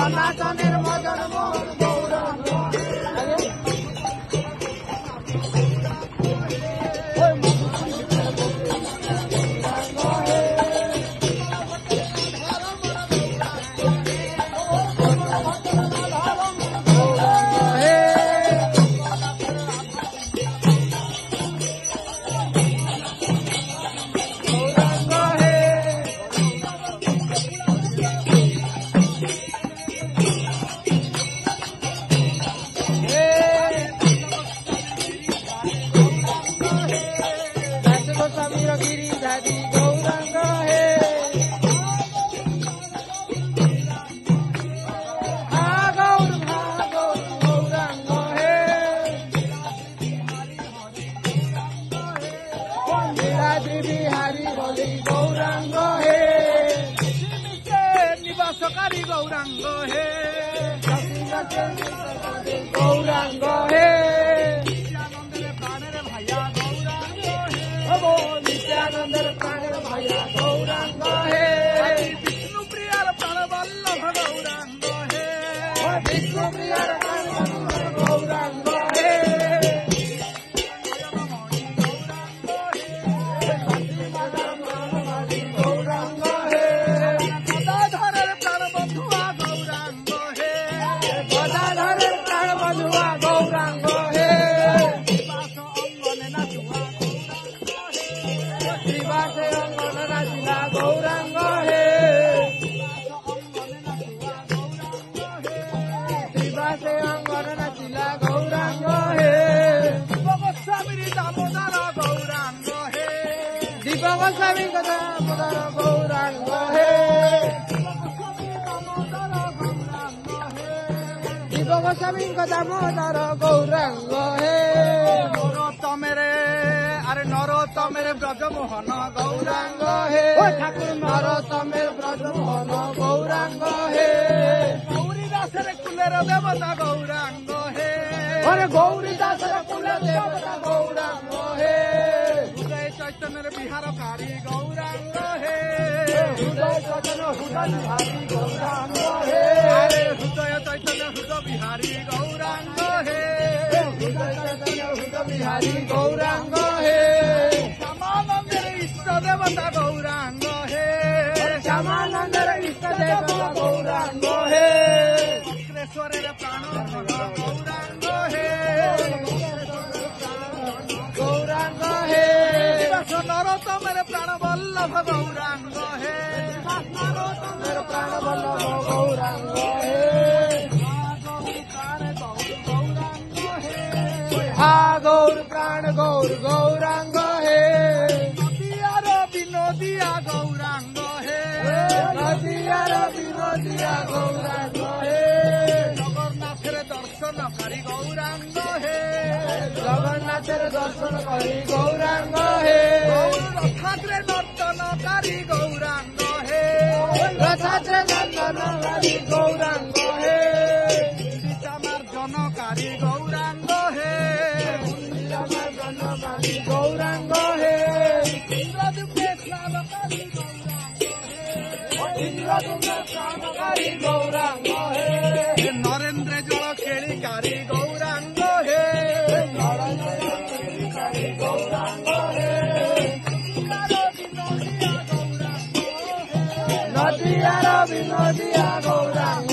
সনাতনের মদন মোহন গৌরাঙ্গ गिरिधारी गौरांग हे गौरांग हे लीलाद्री बिहारी बोली गौरांग हे निवासकारी गौरांग हे गौरांग हे नित्यानंदर प्राणेर भैया गौरांग हे विष्णुप्रियार प्राणवल्लभ गौरांग हे विष्णुप्रियार प्राणवल्लभ गौरांग हे गौरांग हे गदाधरेर प्राणबंधुआ गौरांग हे गदाधरेर प्राणबंधुआ गौरांग हे श्रीवासे अंगन नाचिला गौरांग हे श्रीवासे अंगन नाचिला गौरांग हे गोस्वामी दामोदर गौरांग हे दीप गोस्वामी दामोदर गौरांग हे दीप गोस्वामी दामोदर गौरांग हे अरे नरोत्तमेर ब्रजमोहन गौरांग हे ठाकुर नरोत्तमेर ब्रजमोहन गौरांग हे गौरी दासर कुलेर देवता गौरांग हे अरे गौरी दासर कुलेर देवता गौरांग हे हृदय चैतन्य विहारकारी गौरांग हे हृदय चैतन्य हृदय बिहारी गौरांग हे अरे हृदय चैतन्य हृदय बिहारी गौरांग हे हृदय चैतन्य हृदय बिहारी गौरांग हे श्यामानंदर इष्ट देवता गौरांग हे श्यामानंदर इष्ट देवता गौरांग हे शुक्रेश्वरेर प्राणधन गौरांग हे गौरांग हे नरोत्तमेर प्राणवल्लभ गौरांग हे नरोत्तमेर प्राणवल्लभ गौरांग हे गौर प्राण गौर गौरांग हे नदियार विनोदिया गौरांग हे नदियार विनोदिया गौरांग हे जगन्नाथेर दर्शनकारी गौरांग हे जगन्नाथेर दर्शनकारी गौरांग हे रथात्रे नर्तनकारी गौरांग हे रथात्रे नर्तनकारी गौरांग हे जनकारी गौरांग हे गौरांग हे इंद्रदुम्ने स्नानकारी गौरांग हे नरेंद्र जल खेलिकारी गौरांग हे गौरांग हे नदियार विनोदिया गौरांग